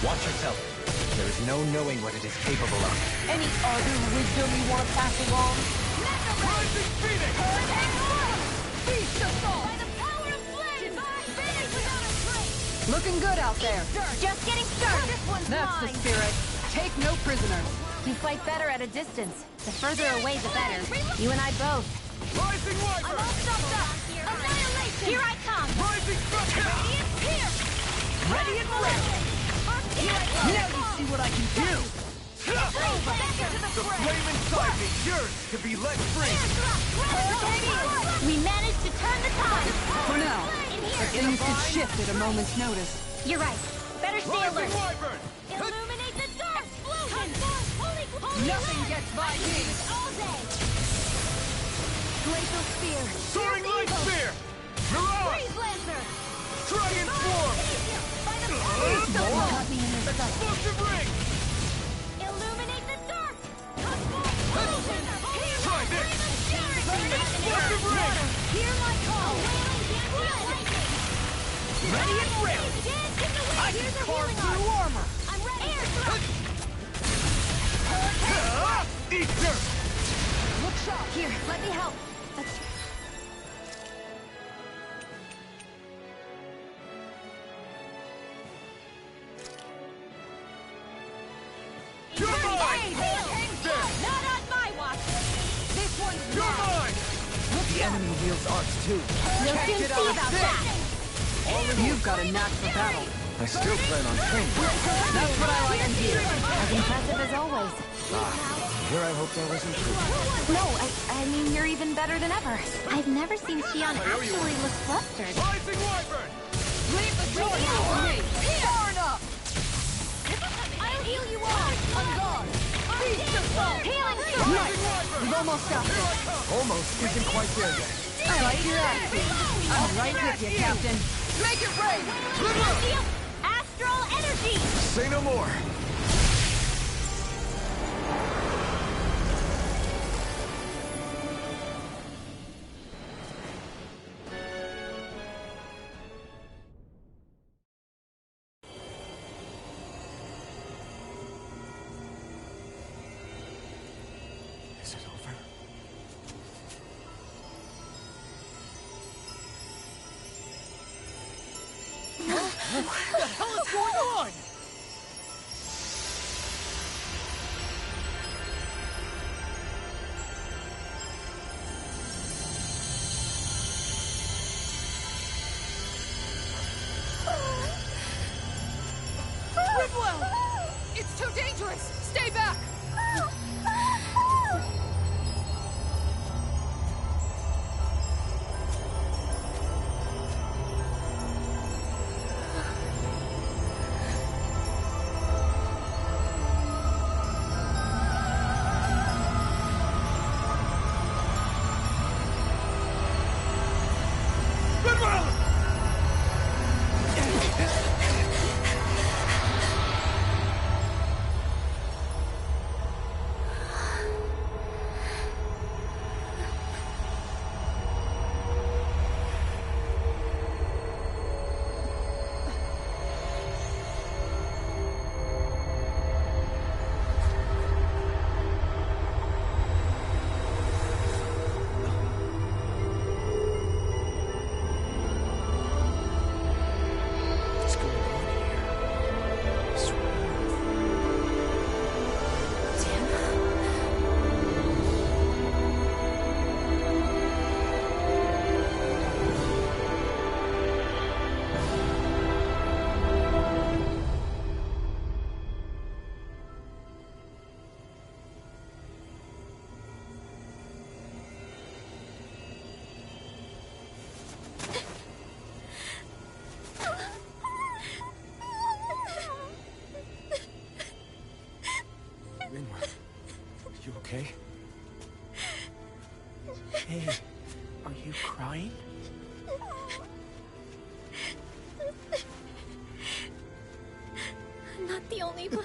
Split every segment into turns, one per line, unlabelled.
Watch yourself. There is no knowing what it is capable of.
Any other wisdom you want to pass along?
Rising Phoenix!
Beast assault!
By the power of flame! Finish without a trace!
Looking good out there.
Just getting started! This one's
That's the
mine!
spirit. Take no prisoners.
You fight better at a distance. The further away, the better. You and I both.
Rising
I'm
Wyvern!
all stuffed up! Annihilation! Here I come!
Rising Structure!
Radiant here!
Ready and ready. Now you see what I can do.
The flame inside me yearns to be let free!
We managed to turn the tide!
For now,
In
but
here!
things could shift at a moment's notice.
You're right. Better stay
Rising
alert.
Wyvern!
Illuminate the dark! Explosion! Holy
Nothing gets by me.
all day! Glacial spear!
Soaring Light Spear! Mirage!
Freeze Lancer!
Dragon Form!
By the power!
Don't cut me in the sight.
Explosive Ring!
Illuminate the dark! Explosion!
Try this! Explosive Ring!
Hear my call! Lightning!
Ready and ready. I can carve through armor.
I'm ready! Air thrust!
Eat dirt!
Look sharp.
Here, let me help.
You're mine!
Not on my watch!
This one's
You're
mine.
mine!
The enemy wields arts too.
You'll soon
get
see
out of
about
this.
that!
You've got a knack for battle.
I still plan on training.
That's what I like to hear.
As impressive as always.
Here I hoped I wasn't true.
No, I mean, you're even better than ever. I've never seen Xion actually look flustered.
Rising Wyvern!
Leave the choice to me. Far enough.
I'll heal you all!
On guard. Beast assault.
Healing
Rising
Nice.
Wyvern!
We've almost got this.
Almost isn't quite there yet.
I like your attitude. I'm right with you, Captain. Make it rain.
Astral energy!
Say no more. Is it over?
What the hell is going on?
Ridwell! It's too dangerous. Stay back.
What's going on here? Rinwell, you okay? Hey, are you crying?
I'm not the only one.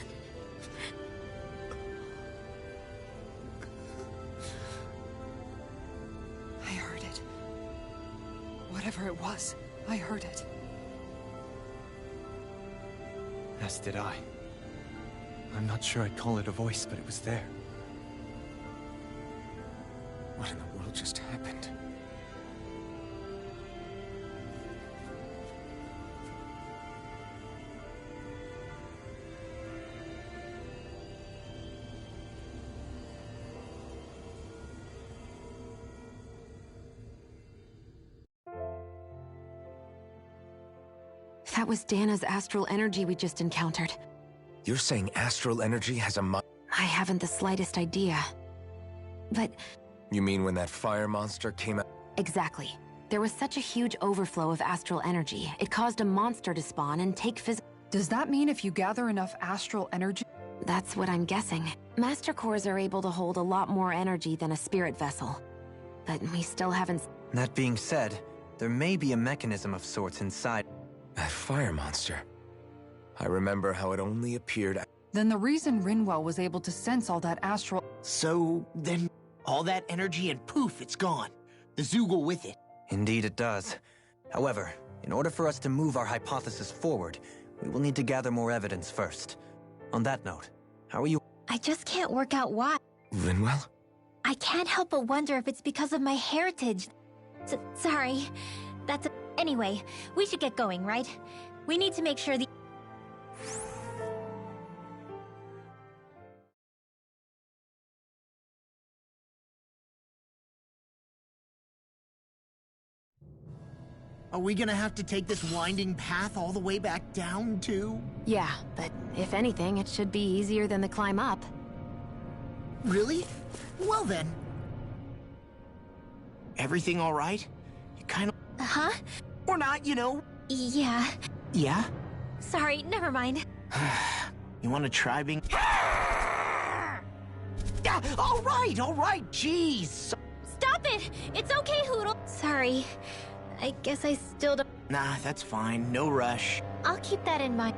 I heard it. Whatever it was, I heard it.
As did I. I'm not sure I'd call it a voice, but it was there. What in the world just happened?
That was Dana's astral energy we just encountered.
You're saying astral energy has a mind?
I haven't the slightest idea. But...
You mean when that fire monster came out?
Exactly. There was such a huge overflow of astral energy, it caused a monster to spawn and take
Does that mean if you gather enough astral energy?
That's what I'm guessing. Master cores are able to hold a lot more energy than a spirit vessel. But we still haven't...
That being said, there may be a mechanism of sorts inside.
That fire monster. I remember how it only appeared...
Then the reason Rinwell was able to sense all that astral...
So, then, all that energy and poof, it's gone. The Zoogle with it.
Indeed it does. However, in order for us to move our hypothesis forward, we will need to gather more evidence first. On that note, how are you?
I just can't work out why.
Rinwell?
I can't help but wonder if it's because of my heritage. Sorry. That's... Anyway, we should get going, right? We need to make sure the...
Are we gonna have to take this winding path all the way back down, too?
Yeah, but if anything, it should be easier than the climb up.
Really? Well then. Everything all right? You kind of...
Huh?
Or not, you know?
Yeah.
Yeah?
Sorry, never mind.
You want to try being... Yeah, all right, jeez.
Stop it! It's okay, Hoodle. Sorry. I guess I still don't...
Nah, that's fine. No rush.
I'll keep that in mind.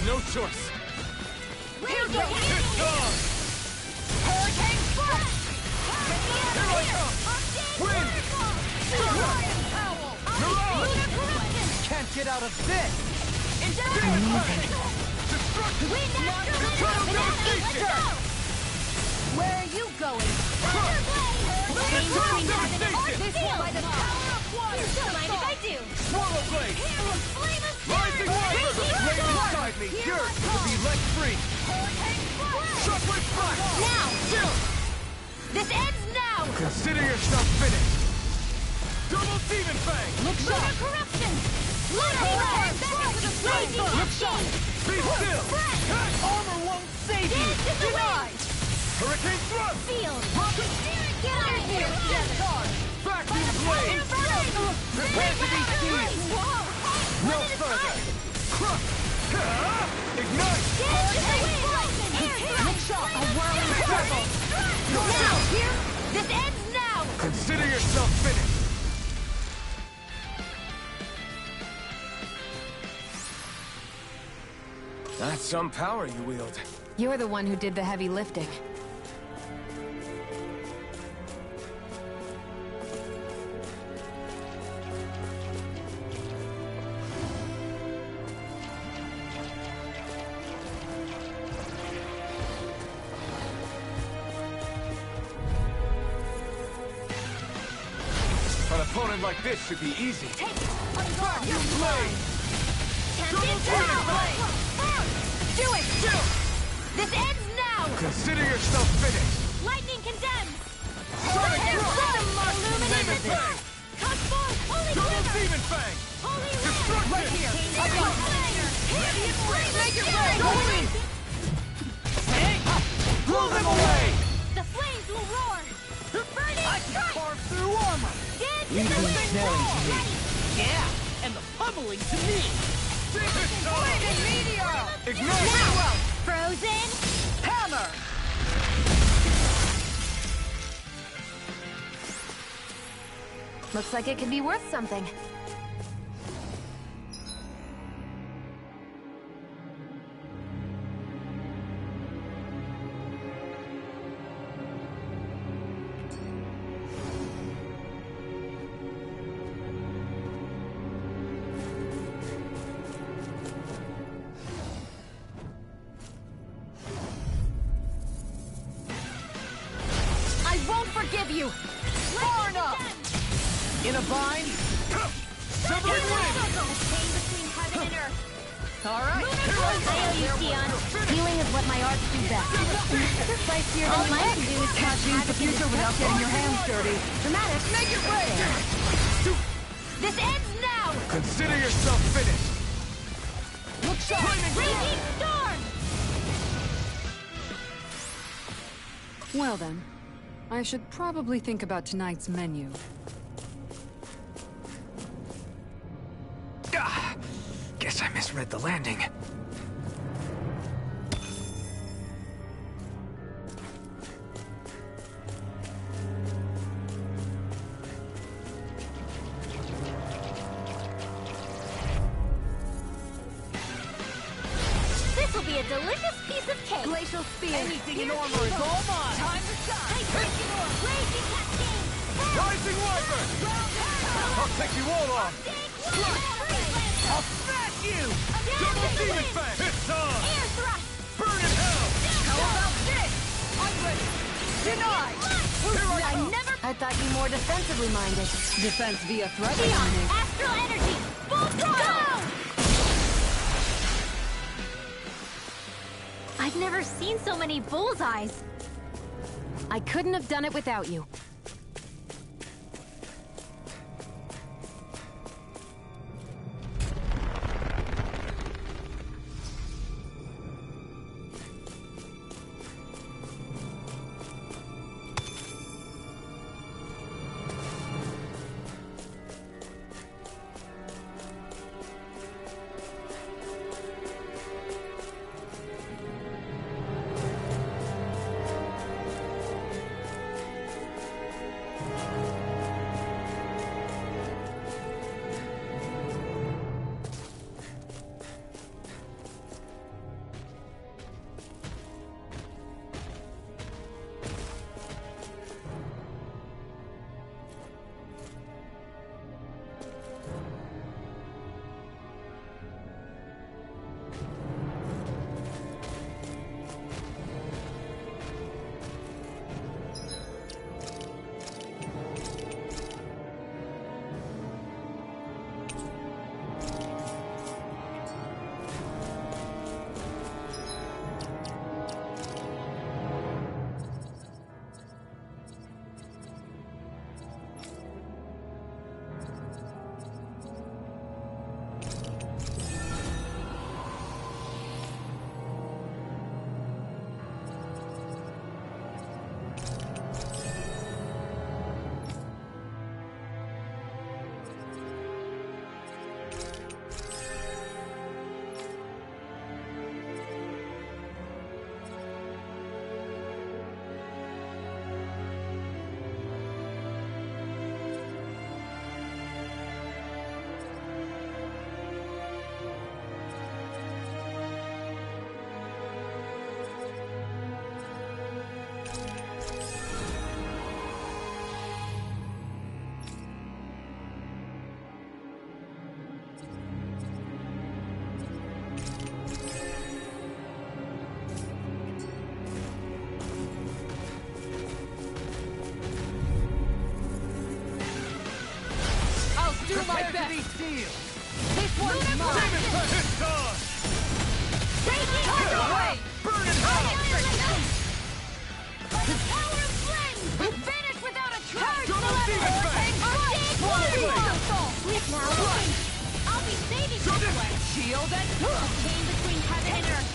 No choice.
Here goes! Hurricane Splash!
Here I come! Wind!
Ryan Powell!
Mirage!
Can't get out of this!
Destruction!
Wind after
Total
wind!
devastation!
Where are you going?
Total devastation!
This one by the power of water!
Mind if I do?
Swallow blade!
Flame of
Rising water! Rain inside me! Yours will be let free!
Hurricane Splash!
Shockwave splash!
Now!
Chill!
This ends now!
Consider yourself finished! Double demon fang!
Look sharp! Corruption! Lunar Raging
Look sharp! Be still!
Armor won't save you! Denied!
Hurricane thrust!
Field! Get out of here!
Vacuum blade! Prepare to be seized! No further! Crush! Ignite!
Look sharp! A whirling circle! Now! Here! This ends now!
Consider yourself finished! That's some power you wield.
You're the one who did the heavy lifting.
An opponent like this should be easy.
Take it! On guard!
You play!
Do it! This ends now!
Consider yourself finished!
Lightning condemns!
Sonic Drop!
Illuminated!
Demon Fang!
Cut forth! Holy
Double
Glitter!
Demon Fang!
Holy
Destruction!
Right here! Ready and
Make it rain! Blow them away!
The flames will roar! Burning strike!
Carve through armor!
Leave them snelling
to me.
Yeah, and the pummeling to me.
Flaming meteor! Ignite!
Frozen hammer!
Looks like it could be worth something.
I won't forgive you! Far enough!
In a bind?
Severing wind!
Pain between heaven and earth!
All right.
I owe you, Sion.
Healing is what my arts do best. Spicier
All
than
I
you
can do is
can't change the future without getting your hands dirty. Dramatic.
Make it rain.
This ends now!
Consider yourself finished!
Look sharp.
Raging storm!
Well then, I should probably think about tonight's menu.
Ah, guess I misread the landing.
This will be a delicious piece of cake!
Glacial spear.
Anything in armor is all mine.
Time to shine! Raging orb! Raging cascade!
Rising Wyvern! I'll take you all on!
I'll smash you.
Double Demon Fang! It's on!
Air thrust!
Burn in hell!
How about this? I'm ready. Denied.
Here I
I
come!
never...
I thought you more defensively minded. Defense via threat
Sion!
eliminate.
Astral energy! Full throttle!
I've never seen so many bullseyes.
I couldn't have done it without you.
to be sealed. This one's mine.
It's on!
Get away!
Burn in hell!
By the power of flame! Vanish without a trace!
Double demon fang!
Sleep now.
I'll be saving this one! Shield and... A chain between heaven and earth.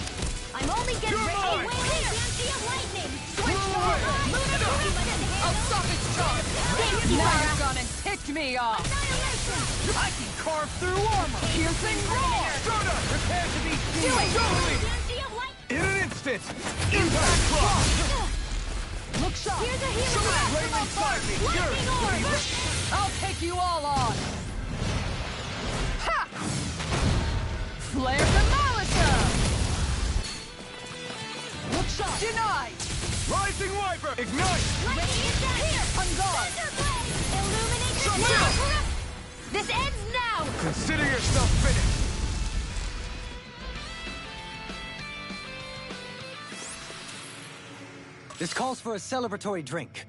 I'm only getting ready. Fancy of lightning! Switch to I'll stop its charge! Now you've gone and ticked me off! Annihilation!
I can carve through armor!
Piercing roar!
Soda! Prepare to be
Do
sealed!
it!
Totally!
Fancy of lightning!
In an instant! Impact block!
Look sharp! Here's a hero!
Shoot it right inside me!
Lightning orb! I'll take you all on! Ha! Flare Demolisher! Look sharp! Denied!
Rising Wiper! Ignite!
Lightning is down here! On guard! Illuminate the now! This ends now!
Consider yourself finished!
This calls for a celebratory drink.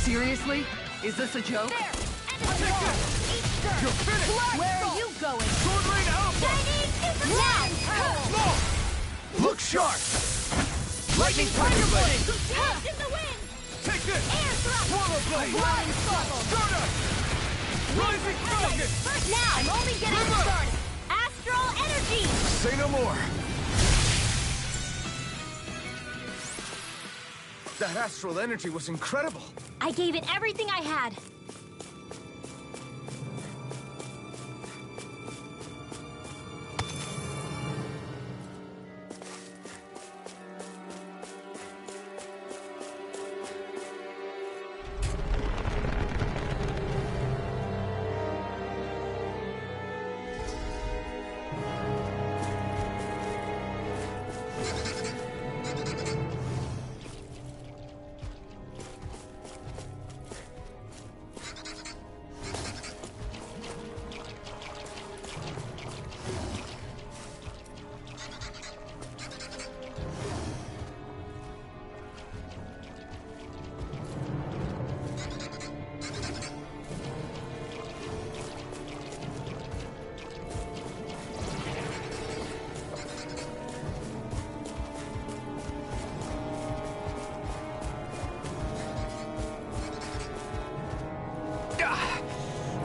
Seriously? Is this a joke?
You're finished!
Where are you going?
Sword Lane Alpha!
Now!
Look sharp! Lightning Tiger Blade!
Tossed in the wind!
Take this!
Air thrust!
Swallow Blade!
Flying Struggle!
Soda! Rising Falcon!
Now I'm only getting
River!
started! Astral Energy!
Say no more! That astral energy was incredible!
I gave it everything I had.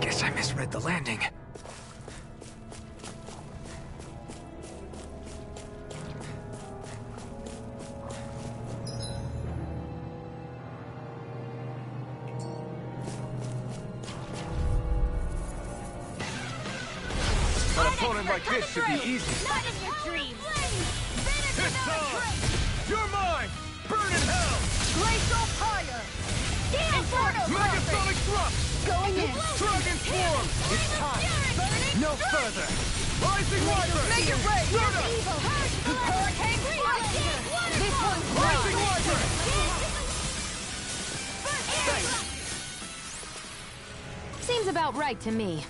Guess I misread the landing. An opponent like this should be easy.
Not in your dreams!
It's on! You're mine! Burn in hell!
Glacial Fire! Inferno
Megasonic thrust!
Going in!
Dragon swarm! It's time!
Burning
No further! Rising Wiper!
Make it rain!
Soda!
Hurricane Flight! This one's
Rising
mine!
Wiper!
Seems about right to me.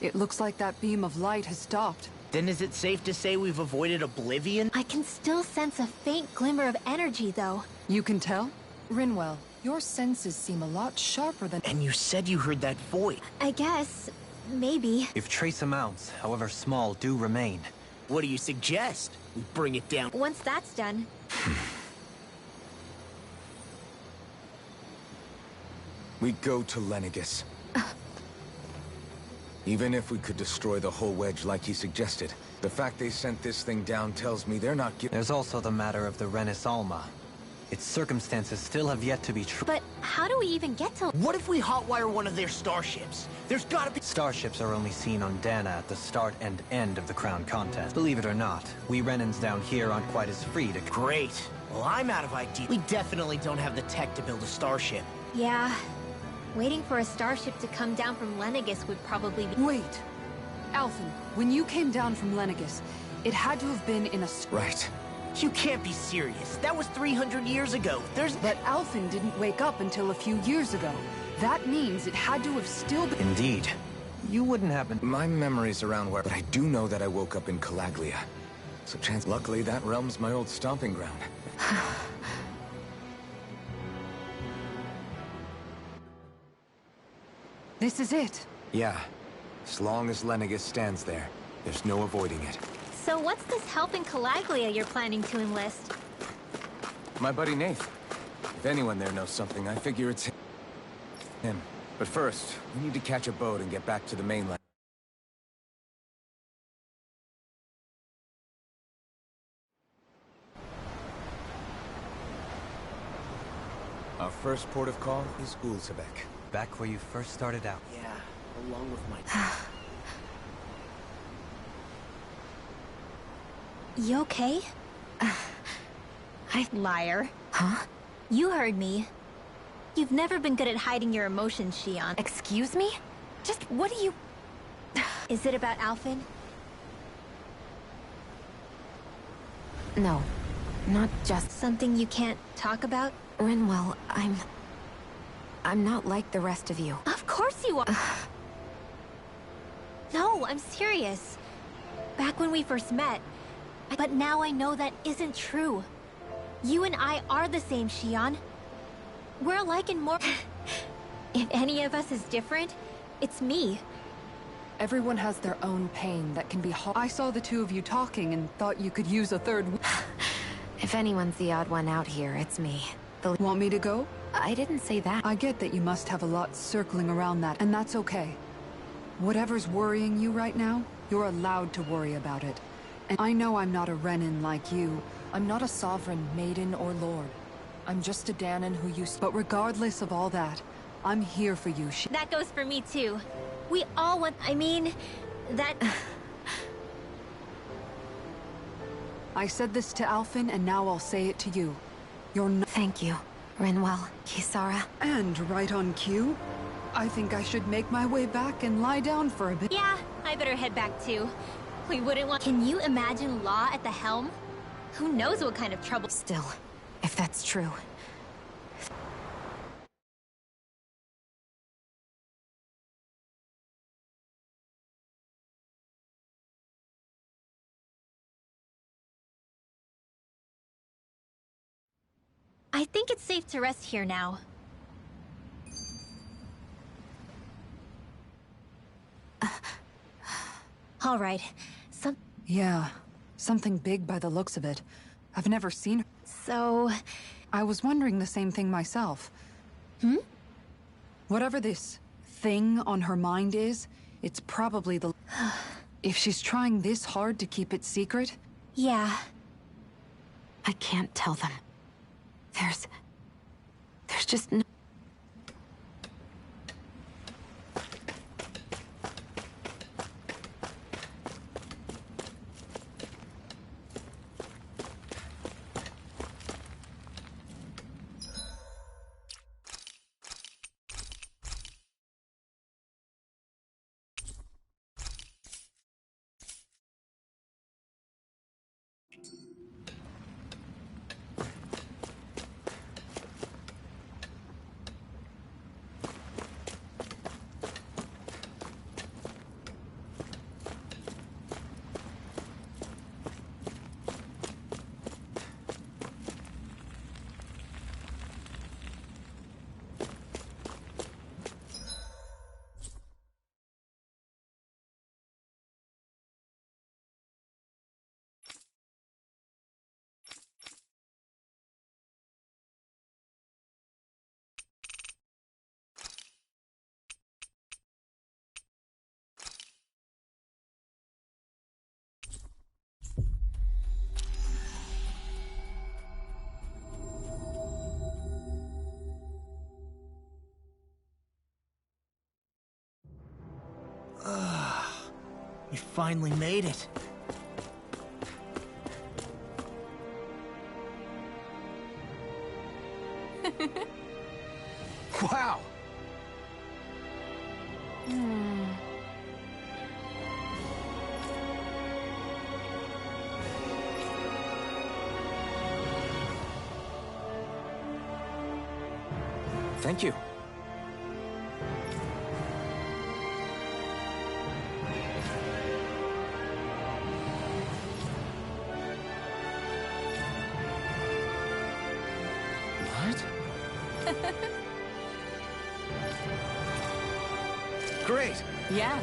It looks like that beam of light has stopped.
Then is it safe to say we've avoided oblivion?
I can still sense a faint glimmer of energy, though.
You can tell? Rinwell, your senses seem a lot sharper than...
And you said you heard that voice.
I guess. Maybe.
If trace amounts, however small, do remain.
What do you suggest? We bring it down.
Once that's done...
We go to Lenegis. Even if we could destroy the whole wedge like he suggested, the fact they sent this thing down tells me they're not giving...
There's also the matter of the Renis Alma. Its circumstances still have yet to be true.
But how do we even get to...
What if we hotwire one of their starships? There's gotta be...
Starships are only seen on Dana at the start and end of the Crown contest. Believe it or not, we Renans down here aren't quite as free to...
Great. Well, I'm out of ideas. We definitely don't have the tech to build a starship.
Yeah. Waiting for a starship to come down from Lenegis would probably be...
Wait. Alphen, when you came down from Lenegis, it had to have been in a...
Right.
You can't be serious. That was 300 years ago.
But Alphen didn't wake up until a few years ago. That means it had to have still been...
Indeed. You wouldn't happen...
My memory's around where... But I do know that I woke up in Calaglia. So luckily, that realm's my old stomping ground.
This is it.
Yeah. As long as Lenegis stands there, there's no avoiding it.
So what's this help in Calaglia you're planning to enlist?
My buddy Nath. If anyone there knows something, I figure it's him. But first, we need to catch a boat and get back to the mainland. Our first port of call is Ulzebek.
Back where you first started out.
Yeah, along with my...
You okay? Liar.
Huh?
You heard me. You've never been good at hiding your emotions, Shion.
Excuse me? Just what do you...
Is it about Alphen?
No. Not just...
Something you can't talk about?
Rinwell, I'm not like the rest of you.
Of course you are! No, I'm serious. Back when we first met. But now I know that isn't true. You and I are the same, Shion. We're alike in more... If any of us is different, it's me.
Everyone has their own pain that can be hard. I saw the two of you talking and thought you could use a third...
If anyone's the odd one out here, it's me.
Want me to go?
I didn't say that.
I get that you must have a lot circling around that, and that's okay. Whatever's worrying you right now, you're allowed to worry about it. And I know I'm not a Renin like you.
I'm not a sovereign, maiden, or lord. I'm just a Danon who used...
But regardless of all that, I'm here for you,
That goes for me too. We all want... I mean... that...
I said this to Alphen, and now I'll say it to you. You're not...
Thank you, Rinwell, Kisara.
And right on cue, I think I should make my way back and lie down for a bit.
Yeah, I better head back too. We wouldn't want... Can you imagine Law at the helm? Who knows what kind of trouble...
Still, if that's true...
I think it's safe to rest here now. All right.
Yeah, something big by the looks of it. I've never seen her.
So...
I was wondering the same thing myself. Whatever this thing on her mind is, it's probably the... If she's trying this hard to keep it secret...
Yeah.
I can't tell them. There's just no...
We finally made it.
Wow! Thank you. What? Great!
Yeah.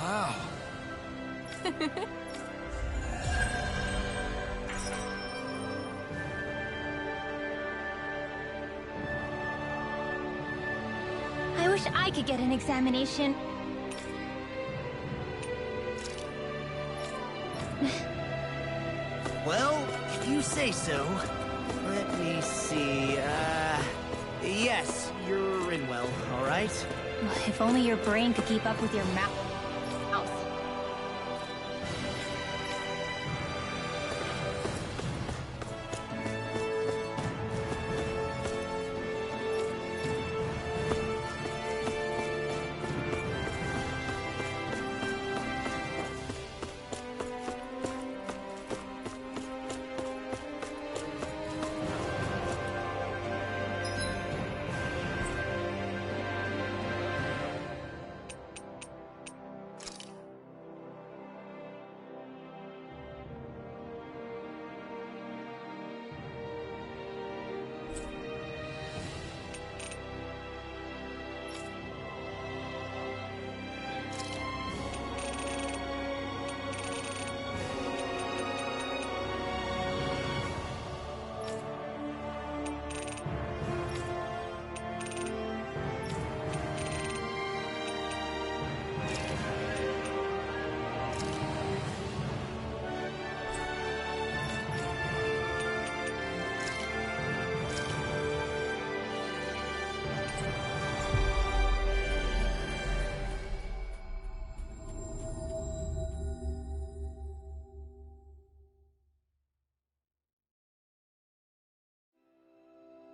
Wow.
I wish I could get an examination.
Well, if you say so. Let me see, yes, you're in well, alright?
If only your brain could keep up with your mouth.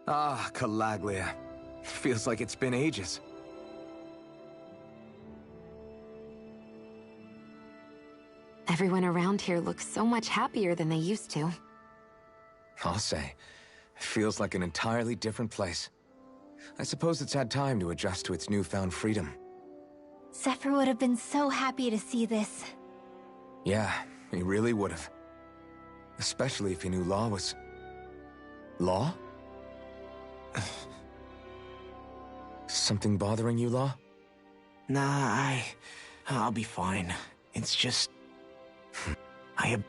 Ah, Calaglia. Feels like it's been ages.
Everyone around here looks so much happier than they used to.
I'll say. Feels like an entirely different place. I suppose it's had time to adjust to its newfound freedom.
Zephyr would have been so happy to see this.
Yeah, he really would have. Especially if he knew Law was... Law? Something bothering you, Law?
Nah, I'll be fine. It's just... I have...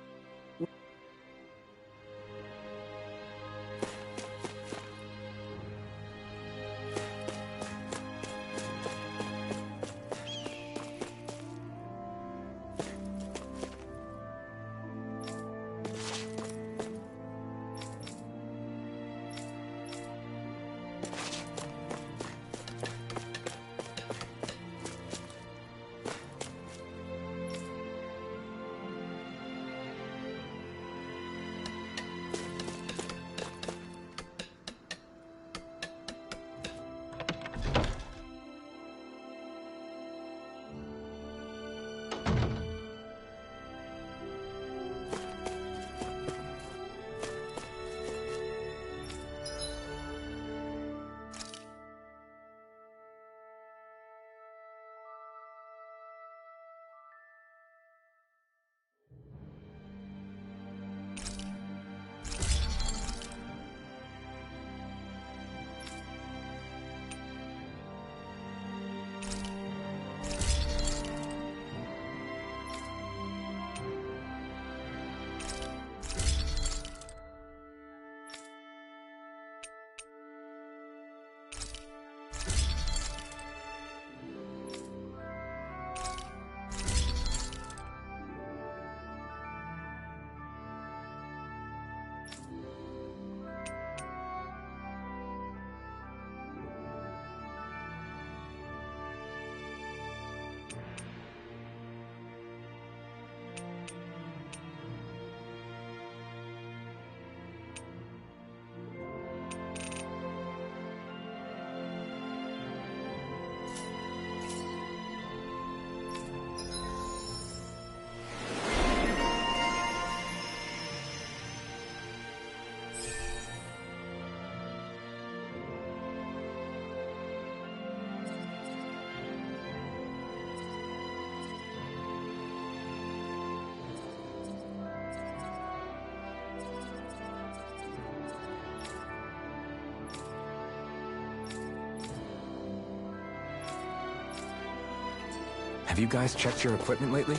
Have you guys checked your equipment lately?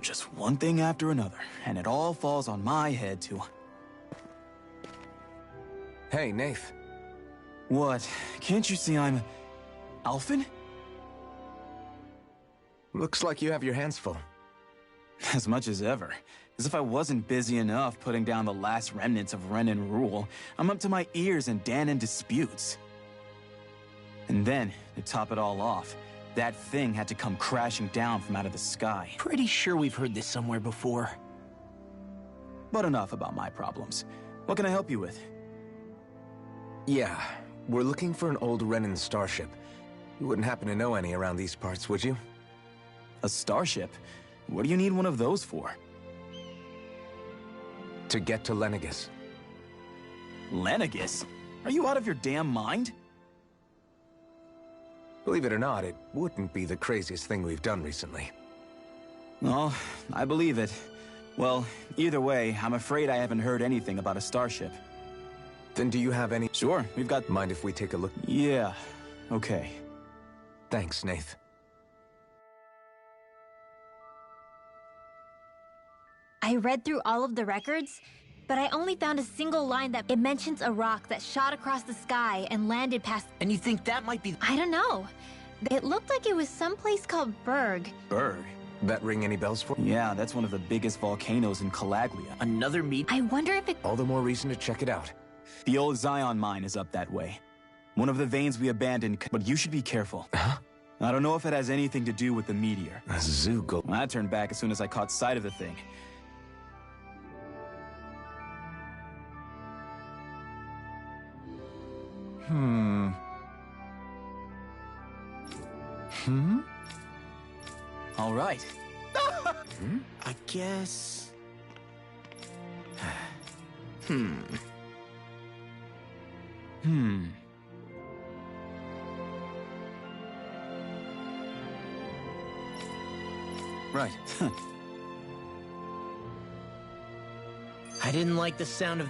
Just one thing after another, and it all falls on my head to...
Hey, Nath.
What? Can't you see I'm... Alphen?
Looks like you have your hands full.
As much as ever. As if I wasn't busy enough putting down the last remnants of Renan rule, I'm up to my ears in Danon disputes. And then, to top it all off, that thing had to come crashing down from out of the sky.
Pretty sure we've heard this somewhere before.
But enough about my problems. What can I help you with?
Yeah, we're looking for an old Renan starship. You wouldn't happen to know any around these parts, would you?
A starship? What do you need one of those for?
To get to Lenegis.
Lenegis? Are you out of your damn mind?
Believe it or not, it wouldn't be the craziest thing we've done recently.
Well, I believe it. Well, either way, I'm afraid I haven't heard anything about a starship.
Then do you have any...
Sure, we've got...
Mind if we take a look?
Yeah, okay.
Thanks, Nath.
I read through all of the records, but I only found a single line that it mentions a rock that shot across the sky and landed past...
And you think that might be...
I don't know. It looked like it was someplace called Berg.
Berg?
That ring any bells for?
Yeah, that's one of the biggest volcanoes in Calaglia.
Another meet?
I wonder if it...
All the more reason to check it out.
The old Zion mine is up that way. One of the veins we abandoned, but you should be careful.
Huh?
I don't know if it has anything to do with the meteor.
A Zoogle.
I turned back as soon as I caught sight of the thing. All right.
I guess...
Right.
I didn't like the sound of...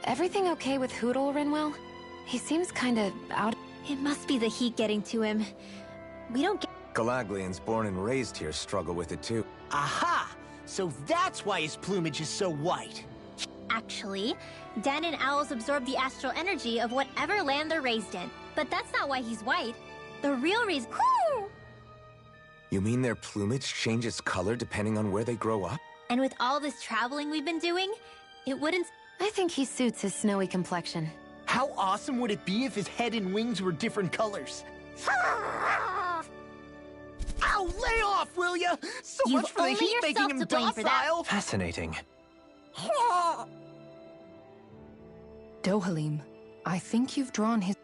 Everything okay with Hootle, Rinwell? He seems kinda out...
It must be the heat getting to him. We don't get...
Galaglians born and raised here struggle with it too.
Aha! So that's why his plumage is so white.
Actually, Dan and owls absorb the astral energy of whatever land they're raised in. But that's not why he's white. The real reason...
You mean their plumage changes color depending on where they grow up?
And with all this traveling we've been doing, it wouldn't...
I think he suits his snowy complexion.
How awesome would it be if his head and wings were different colors? Ow, lay off, will ya? So
You've
much for the
only
heat making
yourself
him
to blame for that.
docile.
Fascinating.
Dohalim, I think you've drawn his...